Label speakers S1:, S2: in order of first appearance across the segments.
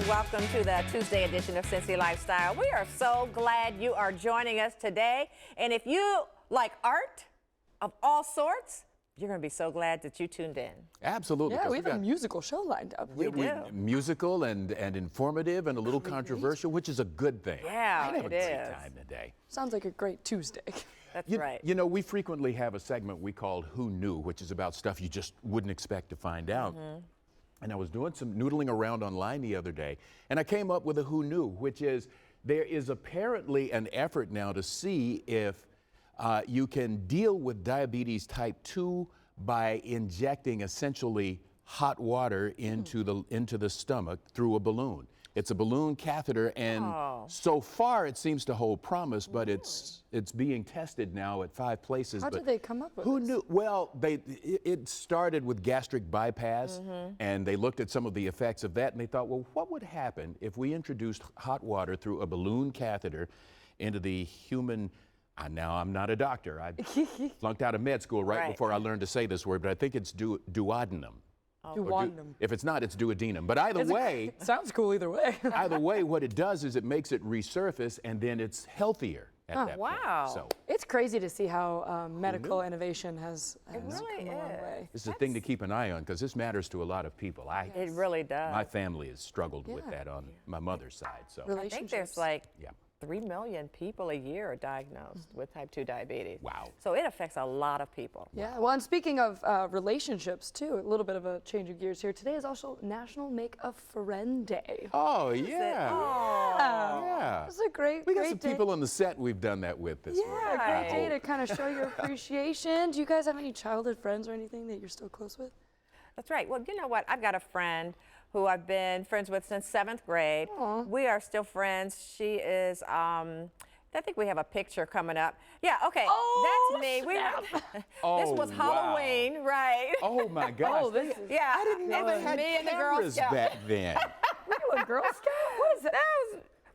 S1: welcome to the Tuesday edition of Cincy Lifestyle. We are so glad you are joining us today. And if you like art of all sorts, you're going to be so glad that you tuned in.
S2: Absolutely.
S3: Yeah, we have a musical show lined up.
S1: We do.
S2: Musical and informative and a little controversial, which is a good thing.
S1: Yeah,
S2: I have
S1: it
S2: a great
S1: is.
S2: time today.
S3: Sounds like a great Tuesday.
S1: That's right.
S2: You know, we frequently have a segment we called Who Knew, which is about stuff you just wouldn't expect to find out. And I was doing some noodling around online the other day, and I came up with a Who Knew, which is there is apparently an effort now to see if you can deal with diabetes type 2 by injecting essentially hot water into the stomach through a balloon. It's a balloon catheter, and so far it seems to hold promise, but it's being tested now at 5 places.
S3: How did they come up with
S2: Who
S3: this?
S2: knew? Well, it started with gastric bypass, and they looked at some of the effects of that, and they thought, well, what would happen if we introduced hot water through a balloon catheter into the human? Now, I'm not a doctor. I flunked out of med school right before I learned to say this word, but I think it's duodenum.
S3: Duodenum.
S2: If it's not, it's duodenum. But either way,
S3: Sounds cool either way.
S2: either way, what it does is it makes it resurface, and then it's healthier at that point.
S1: Wow.
S2: So
S3: It's crazy to see how medical innovation has
S1: really
S3: come a long
S1: is.
S3: way.
S2: this is a thing to keep an eye on because this matters to a lot of people.
S1: It really does.
S2: My family has struggled with that on my mother's side. So
S1: I think there's like
S2: yeah.
S1: 3 million people a year are diagnosed with type 2 diabetes.
S2: Wow.
S1: So it affects a lot of people.
S3: Yeah, well, and speaking of relationships, too, a little bit of a change of gears here. Today is also National Make a Friend Day.
S2: Oh yeah. Yeah.
S3: It's a great,
S2: We got
S3: great
S2: some
S3: day.
S2: people on the set we've done that with this
S3: Yeah,
S2: morning.
S3: great day to kind of show your appreciation. Do you guys have any childhood friends or anything that you're still close with?
S1: That's right. Well, you know what? I've got a friend who I've been friends with since 7th grade.
S3: Aw.
S1: We are still friends. She is, I think we have a picture coming up. Yeah, okay.
S3: Oh,
S1: that's me.
S3: snap.
S1: This
S2: Oh,
S1: was
S2: wow.
S1: Halloween, right?
S2: Oh my gosh.
S3: Oh, this is
S1: Yeah.
S2: I didn't know
S1: it
S2: they
S1: was
S2: had
S1: me and the Girl
S2: cameras
S1: Scout.
S2: back then.
S3: you a Girl Scout? What is that?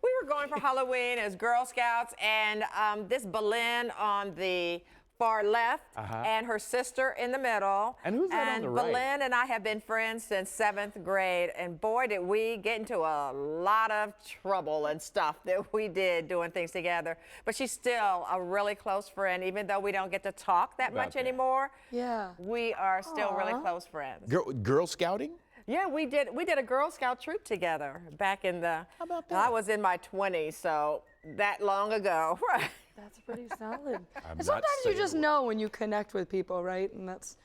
S1: We were going for Halloween as Girl Scouts, and this Belen on the far left, and her sister in the middle.
S2: And who's that on the right?
S1: Belen and I have been friends since 7th grade, and boy, did we get into a lot of trouble and stuff that we did doing things together. But she's still a really close friend, even though we don't get to talk that much anymore.
S3: Yeah.
S1: We are still really close friends.
S2: Girl Scouting?
S1: Yeah, we did a Girl Scout troop together back in the.
S2: How about that?
S1: I was in my 20s, so that long ago. Right.
S3: That's pretty solid.
S2: I'm
S3: And sometimes
S2: not
S3: you
S2: saying
S3: just
S2: a word.
S3: know when you connect with people, right? And it's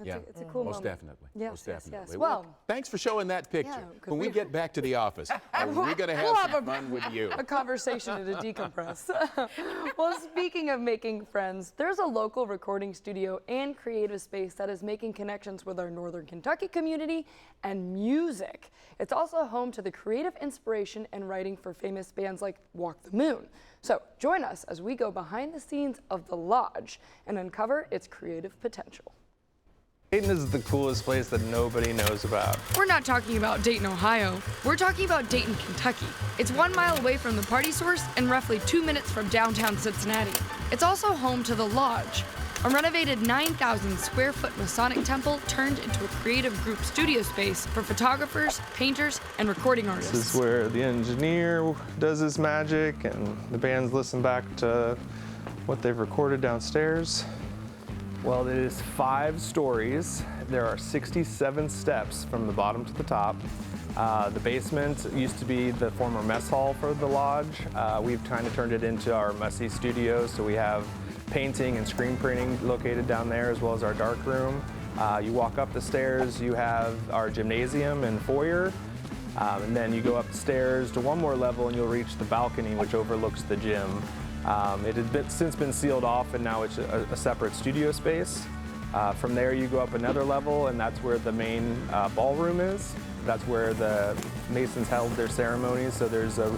S2: Yeah,
S3: it's a cool
S2: most
S3: moment.
S2: definitely.
S3: Yes,
S2: most
S3: yes,
S2: definitely.
S3: yes. Well,
S2: thanks for showing that picture.
S3: Yeah, 'cause
S2: when we
S3: we-
S2: get back to the office, we're going to have
S3: we'll
S2: some
S3: have a-
S2: fun with you.
S3: a conversation to decompress. Well, speaking of making friends, there's a local recording studio and creative space that is making connections with our Northern Kentucky community and music. It's also home to the creative inspiration and writing for famous bands like Walk the Moon. So join us as we go behind the scenes of the Lodge and uncover its creative potential.
S4: Dayton is the coolest place that nobody knows about.
S5: We're not talking about Dayton, Ohio. We're talking about Dayton, Kentucky. It's 1 mile away from the party source and roughly 2 minutes from downtown Cincinnati. It's also home to the Lodge, a renovated 9,000 square foot Masonic temple turned into a creative group studio space for photographers, painters, and recording artists.
S4: This is where the engineer does his magic and the bands listen back to what they've recorded downstairs. Well, it is 5 stories. There are 67 steps from the bottom to the top. The basement used to be the former mess hall for the Lodge. We've kind of turned it into our messy studio, so we have painting and screen printing located down there, as well as our dark room. You walk up the stairs, you have our gymnasium and foyer, and then you go up the stairs to 1 more level and you'll reach the balcony which overlooks the gym. It has since been sealed off and now it's a separate studio space. From there you go up another level and that's where the main ballroom is. That's where the Masons held their ceremonies, so there's a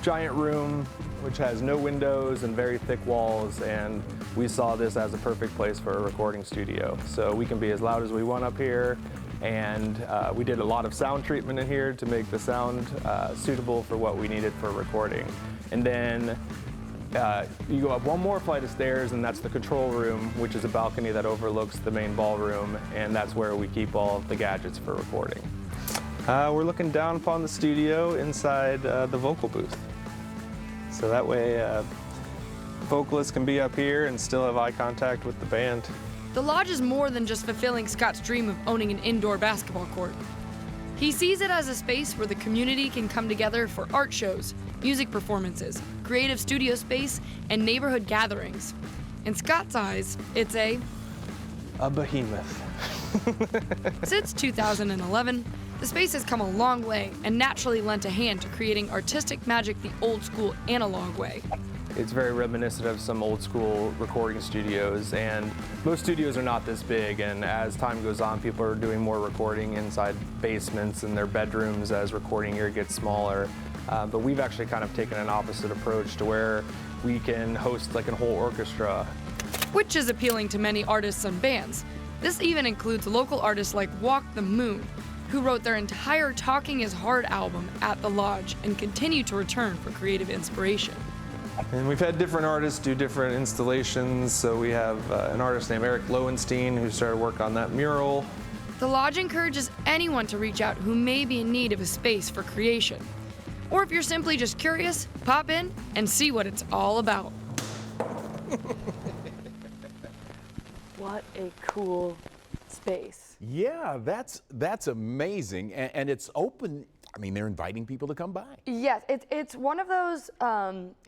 S4: giant room which has no windows and very thick walls, and we saw this as a perfect place for a recording studio. So we can be as loud as we want up here, and we did a lot of sound treatment in here to make the sound suitable for what we needed for recording. And then you go up 1 more flight of stairs, and that's the control room, which is a balcony that overlooks the main ballroom, and that's where we keep all of the gadgets for recording. We're looking down upon the studio inside the vocal booth. So that way vocalists can be up here and still have eye contact with the band.
S5: The lodge is more than just fulfilling Scott's dream of owning an indoor basketball court. He sees it as a space where the community can come together for art shows, music performances, creative studio space, and neighborhood gatherings. In Scott's eyes, it's a
S4: behemoth.
S5: Since 2011, the space has come a long way and naturally lent a hand to creating artistic magic the old school analog way.
S4: It's very reminiscent of some old school recording studios, and most studios are not this big, and as time goes on, people are doing more recording inside basements and their bedrooms as recording gear gets smaller. But we've actually kind of taken an opposite approach to where we can host like a whole orchestra.
S5: Which is appealing to many artists and bands. This even includes local artists like Walk the Moon, who wrote their entire Talking is Hard album at the Lodge and continue to return for creative inspiration.
S4: And we've had different artists do different installations. So we have an artist named Eric Lowenstein who started work on that mural.
S5: The Lodge encourages anyone to reach out who may be in need of a space for creation. Or if you're simply just curious, pop in and see what it's all about.
S3: What a cool space.
S2: Yeah, that's amazing, and it's open. I mean, they're inviting people to come by.
S3: Yes, it's one of those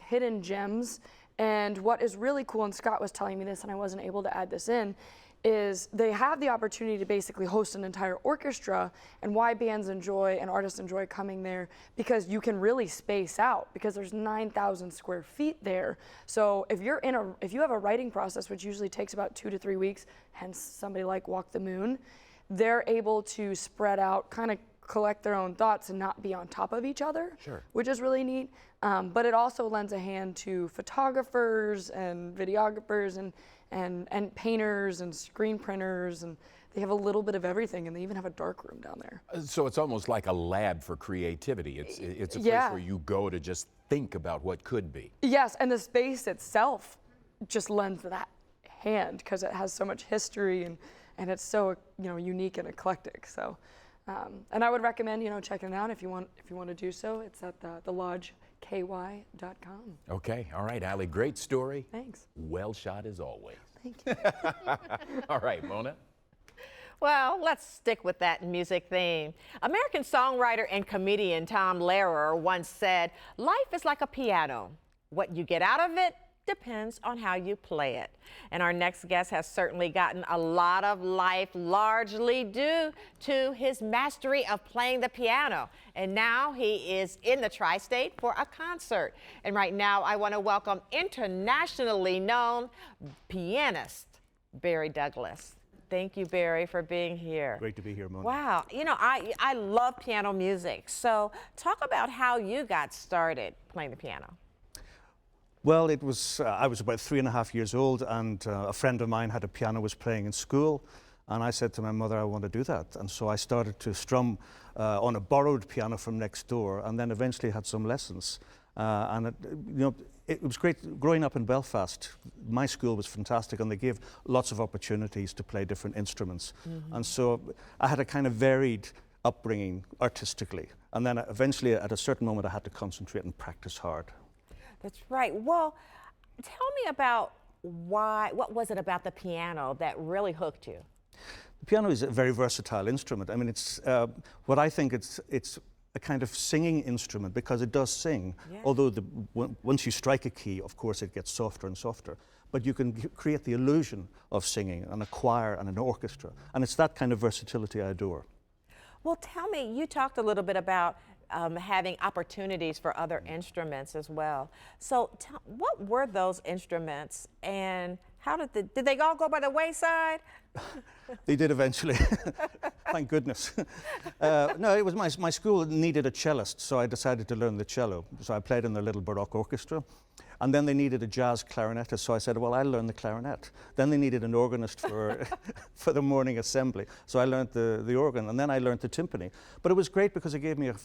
S3: hidden gems, and what is really cool, and Scott was telling me this and I wasn't able to add this in, is they have the opportunity to basically host an entire orchestra, and why bands enjoy and artists enjoy coming there, because you can really space out, because there's 9,000 square feet there. So if you have a writing process, which usually takes about 2 to 3 weeks, hence somebody like Walk the Moon, they're able to spread out, kind of collect their own thoughts and not be on top of each other,
S2: Sure.
S3: which is really neat. But it also lends a hand to photographers and videographers and painters and screen printers, and they have a little bit of everything, and they even have a dark room down there.
S2: So it's almost like a lab for creativity. It's a place
S3: Yeah.
S2: where you go to just think about what could be.
S3: Yes, and the space itself just lends that hand because it has so much history and it's so unique and eclectic. So, and I would recommend checking it out if you want to do so. It's at thelodgeky.com.
S2: Okay, all right, Allie, great story.
S3: Thanks.
S2: Well shot as always.
S3: Thank you.
S2: All right, Mona.
S1: Well, let's stick with that music theme. American songwriter and comedian Tom Lehrer once said, "Life is like a piano. What you get out of it depends on how you play it." And our next guest has certainly gotten a lot of life largely due to his mastery of playing the piano. And now he is in the tri-state for a concert. And right now I want to welcome internationally known pianist Barry Douglas. Thank you, Barry, for being here.
S6: Great to be here, Mona.
S1: Wow, I love piano music. So talk about how you got started playing the piano.
S6: Well, it was I was about 3.5 years old, and a friend of mine had a piano, was playing in school, and I said to my mother, I want to do that. And so I started to strum on a borrowed piano from next door, and then eventually had some lessons. It was great growing up in Belfast. My school was fantastic, and they gave lots of opportunities to play different instruments. Mm-hmm. And so I had a kind of varied upbringing artistically. And then eventually, at a certain moment, I had to concentrate and practice hard.
S1: That's right. Well, tell me about what was it about the piano that really hooked you?
S6: The piano is a very versatile instrument. I mean, it's what I think it's a kind of singing instrument because it does sing. Yeah. Although once you strike a key, of course, it gets softer and softer. But you can create the illusion of singing and a choir and an orchestra. And it's that kind of versatility I adore.
S1: Well, tell me, you talked a little bit about having opportunities for other instruments as well. So what were those instruments, and how did they all go by the wayside?
S6: They did eventually. Thank goodness. No, it was my school needed a cellist, so I decided to learn the cello. So I played in the little Baroque orchestra. And then they needed a jazz clarinetist, so I said, well, I'll learn the clarinet. Then they needed an organist for, for the morning assembly, so I learned the organ, and then I learned the timpani. But it was great because it gave me a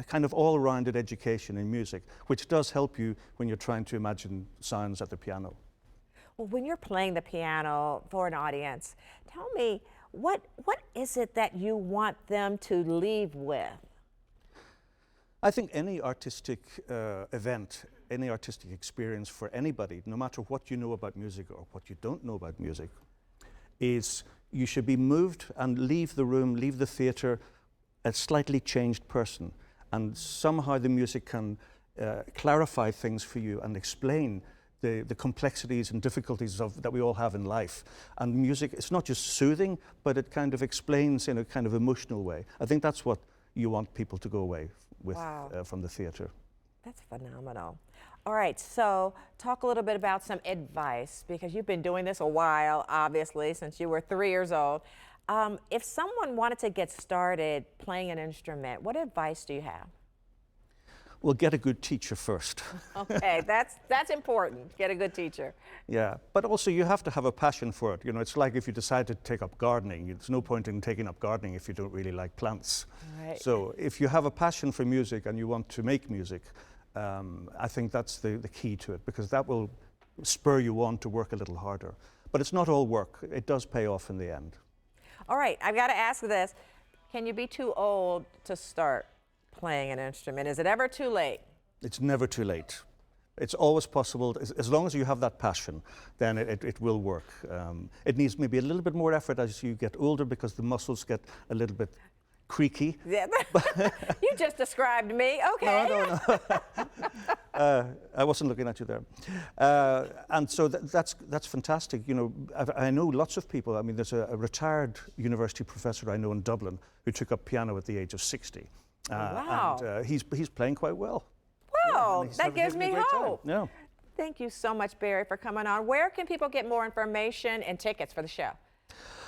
S6: kind of all-rounded education in music, which does help you when you're trying to imagine sounds at the piano.
S1: Well, when you're playing the piano for an audience, tell me, what is it that you want them to leave with?
S6: I think any artistic event, any artistic experience for anybody, no matter what you know about music or what you don't know about music, is you should be moved and leave the room, leave the theatre, a slightly changed person. And somehow the music can clarify things for you and explain the complexities and difficulties that we all have in life. And music, it's not just soothing, but it kind of explains in a kind of emotional way. I think that's what you want people to go away with from the theatre.
S1: That's phenomenal. All right, so talk a little bit about some advice, because you've been doing this a while, obviously, since you were 3 years old. If someone wanted to get started playing an instrument, what advice do you have?
S6: Well, get a good teacher first.
S1: Okay, that's important. Get a good teacher.
S6: Yeah, but also you have to have a passion for it. You know, it's like if you decide to take up gardening, there's no point in taking up gardening if you don't really like plants.
S1: Right.
S6: So if you have a passion for music and you want to make music, I think that's the key to it, because that will spur you on to work a little harder. But it's not all work. It does pay off in the end.
S1: All right, I've got to ask this. Can you be too old to start playing an instrument? Is it ever too late?
S6: It's never too late. It's always possible. As long as you have that passion, then it will work. It needs maybe a little bit more effort as you get older, because the muscles get a little bit creaky.
S1: Yeah. You just described me. Okay.
S6: No. I wasn't looking at you there. And so that's fantastic. You know, I know lots of people. I mean, there's a retired university professor I know in Dublin who took up piano at the age of 60.
S1: Wow.
S6: And he's playing quite well.
S1: Wow,
S6: Yeah,
S1: that gives me hope.
S6: Yeah.
S1: Thank you so much, Barry, for coming on. Where can people get more information and tickets for the show?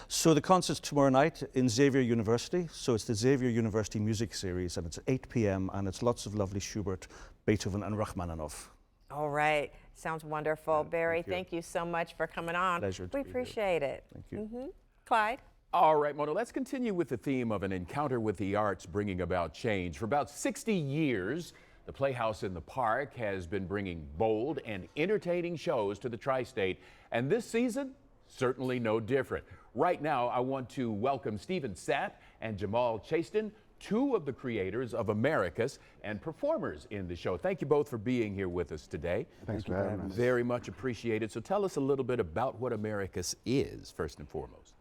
S6: So the concert's tomorrow night in Xavier University. So it's the Xavier University Music Series, and it's 8 p.m. and it's lots of lovely Schubert, Beethoven, and Rachmaninoff.
S1: All right, sounds wonderful. Barry, thank you so much for coming on.
S6: Pleasure to
S1: We
S6: be
S1: appreciate it.
S6: Thank you.
S1: Clyde?
S2: All right, Mona, let's continue with the theme of an encounter with the arts bringing about change. For about 60 years, the Playhouse in the Park has been bringing bold and entertaining shows to the tri-state, and this season, certainly no different. Right now, I want to welcome Stephen Sapp and Jamal Chaston, two of the creators of Americus and performers in the show. Thank you both for being here with us today.
S7: Thanks for having us.
S2: Very much appreciated. So tell us a little bit about what Americus is, first and foremost.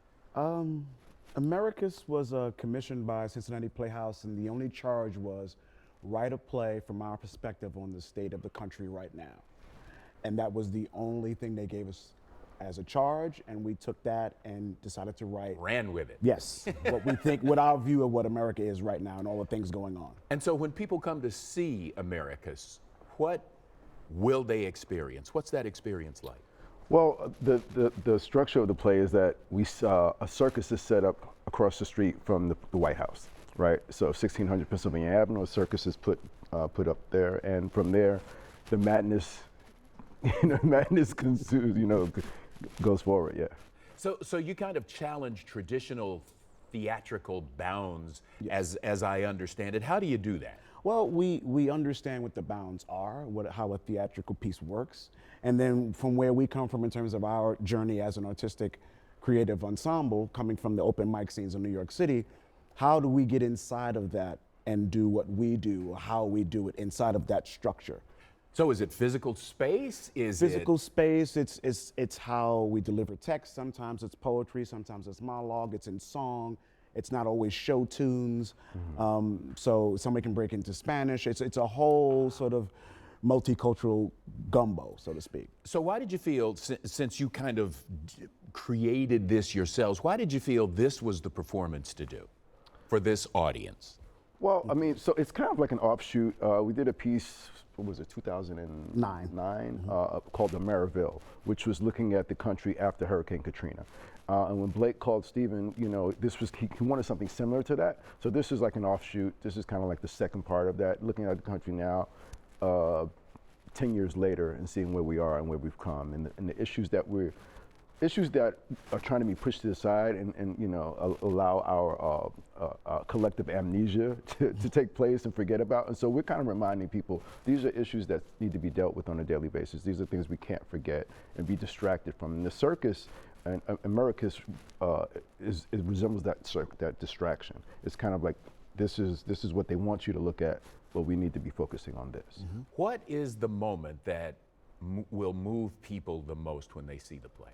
S7: Americus was commissioned by Cincinnati Playhouse, and the only charge was write a play from our perspective on the state of the country right now. And that was the only thing they gave us as a charge, and we took that and decided to write.
S2: Ran with it.
S7: Yes, what we think, what our view of what America is right now and all the things going on.
S2: And so when people come to see Americus, what will they experience? What's that experience like?
S8: Well, the structure of the play is that we saw a circus is set up across the street from the White House, right? So 1600 Pennsylvania Avenue, a circus is put up there, and from there, the madness, madness ensues, goes forward, yeah.
S2: So you kind of challenge traditional theatrical bounds, as I understand it. How do you do that?
S7: Well, we understand what the bounds are, how a theatrical piece works, and then from where we come from in terms of our journey as an artistic creative ensemble, coming from the open mic scenes in New York City, how do we get inside of that and do what we do, or how we do it inside of that structure?
S2: So is it physical space?
S7: Physical space, it's how we deliver text. Sometimes it's poetry, sometimes it's monologue, it's in song. It's not always show tunes. So somebody can break into Spanish. It's a whole sort of multicultural gumbo, so to speak.
S2: So why did you feel, since you kind of created this yourselves, why did you feel this was the performance to do for this audience?
S8: Well, I mean, so it's kind of like an offshoot. We did a piece, what was it, 2009, called The Maryville, which was looking at the country after Hurricane Katrina. And when Blake called Stephen, this was, he wanted something similar to that. So this is like an offshoot. This is kind of like the second part of that, looking at the country now, 10 years later, and seeing where we are and where we've come, and the issues that are trying to be pushed to the side, and allow our collective amnesia to take place and forget about. And so we're kind of reminding people these are issues that need to be dealt with on a daily basis. These are things we can't forget and be distracted from. And the circus And America's it resembles that distraction. It's kind of like this is what they want you to look at, but we need to be focusing on this.
S2: What is the moment that will move people the most when they see the play?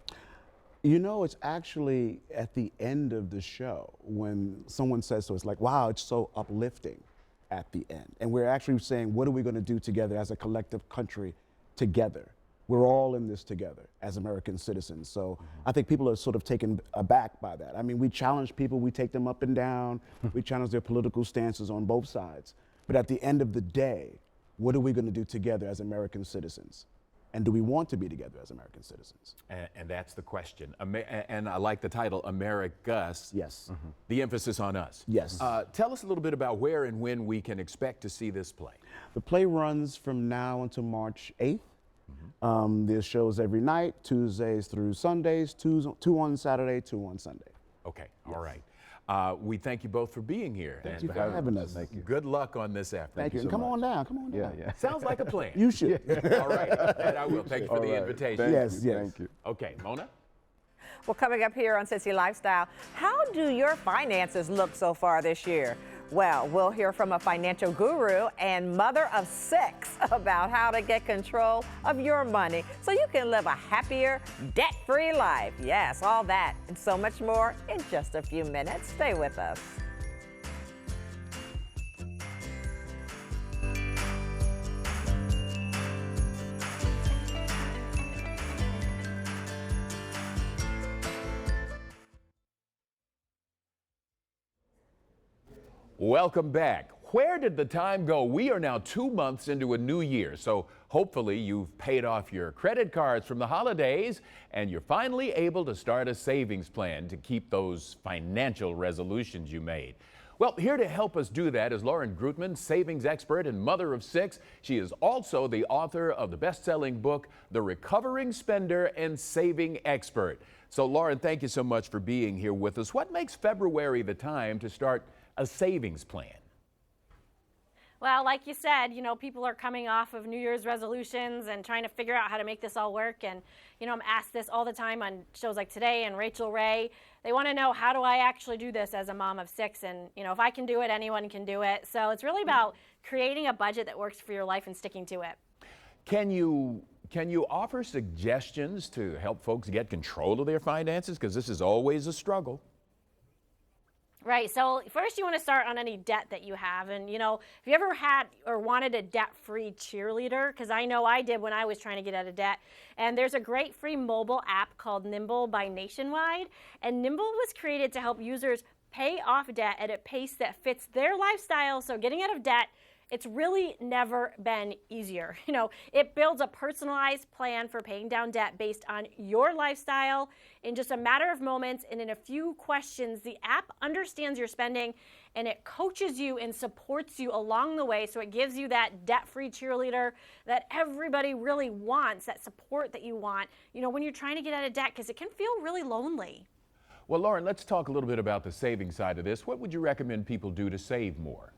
S7: You know, it's actually at the end of the show when someone says so. It's like, wow, it's so uplifting at the end. And we're actually saying, what are we going to do together as a collective country together? We're all in this together as American citizens. So I think people are sort of taken aback by that. I mean, we challenge people, we take them up and down, we challenge their political stances on both sides. But at the end of the day, what are we going to do together as American citizens? And do we want to be together as American citizens?
S2: And that's the question. And I like the title, Americus.
S7: Yes.
S2: The emphasis on us.
S7: Yes.
S2: Tell us a little bit about where and when we can expect to see this play.
S7: The play runs from now until March 8th. There's shows every night, Tuesdays through Sundays, two on Saturday, 2 on Sunday.
S2: Okay, all right. We thank you both for being here.
S7: Thank you for having us.
S8: Thank you.
S2: Good luck on this effort.
S7: Thank you.
S8: so
S7: And come
S8: much.
S7: on down, come on down.
S8: Yeah.
S2: Sounds like a plan.
S7: You should.
S2: All right, and I will. Thank you for the
S8: All right.
S2: invitation.
S8: Thank
S7: Yes,
S8: you.
S7: yes.
S8: Thank you.
S2: Okay, Mona?
S1: Well, coming up here on Cincy Lifestyle, how do your finances look so far this year? Well, we'll hear from a financial guru and mother of 6 about how to get control of your money so you can live a happier, debt-free life. Yes, all that and so much more in just a few minutes. Stay with us.
S2: Welcome back. Where did the time go? We are now 2 months into a new year, so hopefully you've paid off your credit cards from the holidays and you're finally able to start a savings plan to keep those financial resolutions you made. Well, here to help us do that is Lauren Grootman, savings expert and mother of 6. She is also the author of the best-selling book, The Recovering Spender and Saving Expert. So, Lauren, thank you so much for being here with us. What makes February the time to start a savings plan?
S9: Well, like you said, people are coming off of New Year's resolutions and trying to figure out how to make this all work. And, I'm asked this all the time on shows like Today and Rachel Ray. They want to know, how do I actually do this as a mom of 6? And, if I can do it, anyone can do it. So it's really about creating a budget that works for your life and sticking to it.
S2: Can you offer suggestions to help folks get control of their finances? Because this is always a struggle.
S9: Right. So first you want to start on any debt that you have. And, if you ever had or wanted a debt-free cheerleader, because I know I did when I was trying to get out of debt. And there's a great free mobile app called Nimble by Nationwide. And Nimble was created to help users pay off debt at a pace that fits their lifestyle. So getting out of debt, it's really never been easier. It builds a personalized plan for paying down debt based on your lifestyle in just a matter of moments and in a few questions. The app understands your spending and it coaches you and supports you along the way. So it gives you that debt-free cheerleader that everybody really wants, that support that you want, when you're trying to get out of debt, because it can feel really lonely.
S2: Well, Lauren, let's talk a little bit about the saving side of this. What would you recommend people do to save more?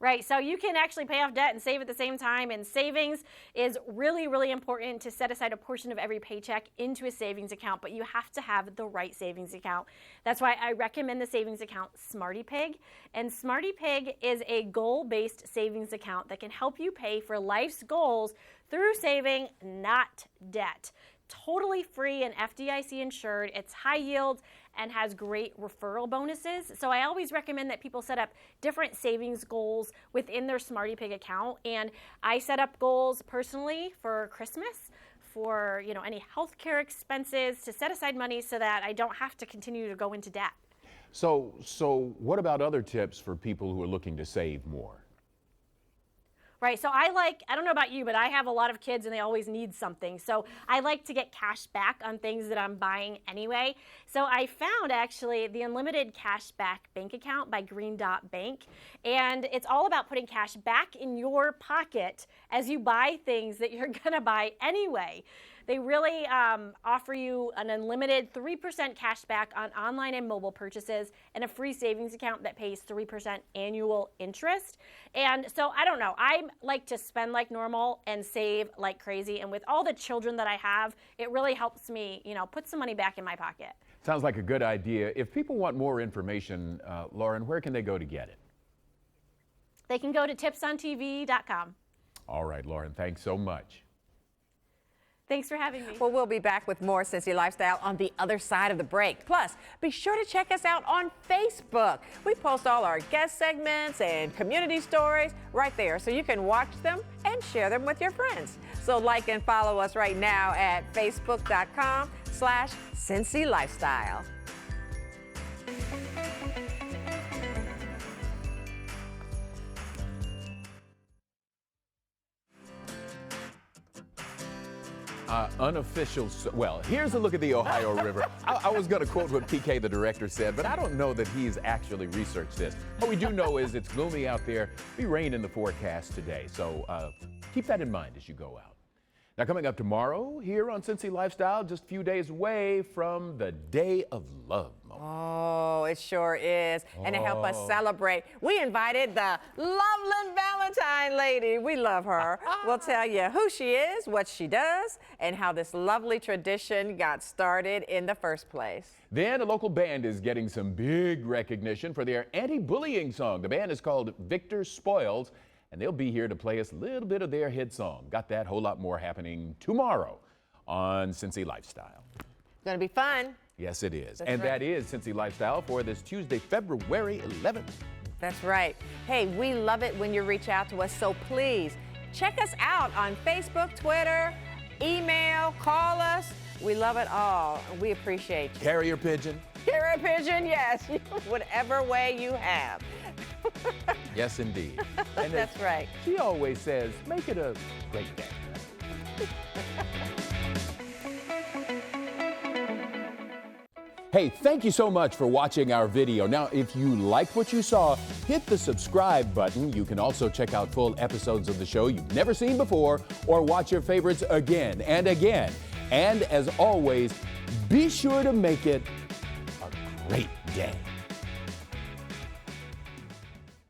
S9: Right, so you can actually pay off debt and save at the same time, and savings is really, really important to set aside a portion of every paycheck into a savings account, but you have to have the right savings account. That's why I recommend the savings account Smarty Pig, and Smarty Pig is a goal-based savings account that can help you pay for life's goals through saving, not debt. Totally free and FDIC insured. It's high yield and has great referral bonuses. So I always recommend that people set up different savings goals within their Smarty Pig account. And I set up goals personally for Christmas, for any healthcare expenses, to set aside money so that I don't have to continue to go into debt.
S2: So what about other tips for people who are looking to save more?
S9: Right, so I don't know about you, but I have a lot of kids and they always need something. So I like to get cash back on things that I'm buying anyway. So I found actually the Unlimited Cashback Bank Account by Green Dot Bank. And it's all about putting cash back in your pocket as you buy things that you're gonna buy anyway. They really offer you an unlimited 3% cash back on online and mobile purchases and a free savings account that pays 3% annual interest. And so I don't know, I like to spend like normal and save like crazy. And with all the children that I have, it really helps me, you know, put some money back in my pocket.
S2: Sounds like a good idea. If people want more information, Lauren, where can they go to get it?
S9: They can go to tipsontv.com.
S2: All right, Lauren, thanks so much.
S9: Thanks for having me.
S1: Well, we'll be back with more Cincy Lifestyle on the other side of the break. Plus, be sure to check us out on Facebook. We post all our guest segments and community stories right there, so you can watch them and share them with your friends. So like and follow us right now at facebook.com/Cincy Lifestyle.
S2: Well, here's a look at the Ohio River. I was going to quote what PK, the director, said, but I don't know that he's actually researched this. What we do know is it's gloomy out there. Be rain in the forecast today, so keep that in mind as you go out. Now, coming up tomorrow here on Cincy Lifestyle, just a few days away from the Day of Love.
S1: Oh, it sure is. And to help us celebrate, we invited the Loveland Valentine lady. We love her. We'll tell you who she is, what she does, and how this lovely tradition got started in the first place.
S2: Then a local band is getting some big recognition for their anti-bullying song. The band is called Victor Spoils, and they'll be here to play us a little bit of their hit song. Got that whole lot more happening tomorrow on Cincy Lifestyle.
S1: It's going to be fun.
S2: Yes, it is.
S1: That's
S2: and
S1: right.
S2: that is Cincy Lifestyle for this Tuesday, February 11th.
S1: That's right. Hey, we love it when you reach out to us, so please check us out on Facebook, Twitter, email, call us. We love it all. We appreciate you.
S2: Carrier pigeon.
S1: Carrier pigeon, yes. Whatever way you have.
S2: Yes, indeed. And
S1: That's right.
S2: She always says, make it a great day. Hey, thank you so much for watching our video. Now, if you liked what you saw, hit the subscribe button. You can also check out full episodes of the show you've never seen before or watch your favorites again and again. And as always, be sure to make it a great day.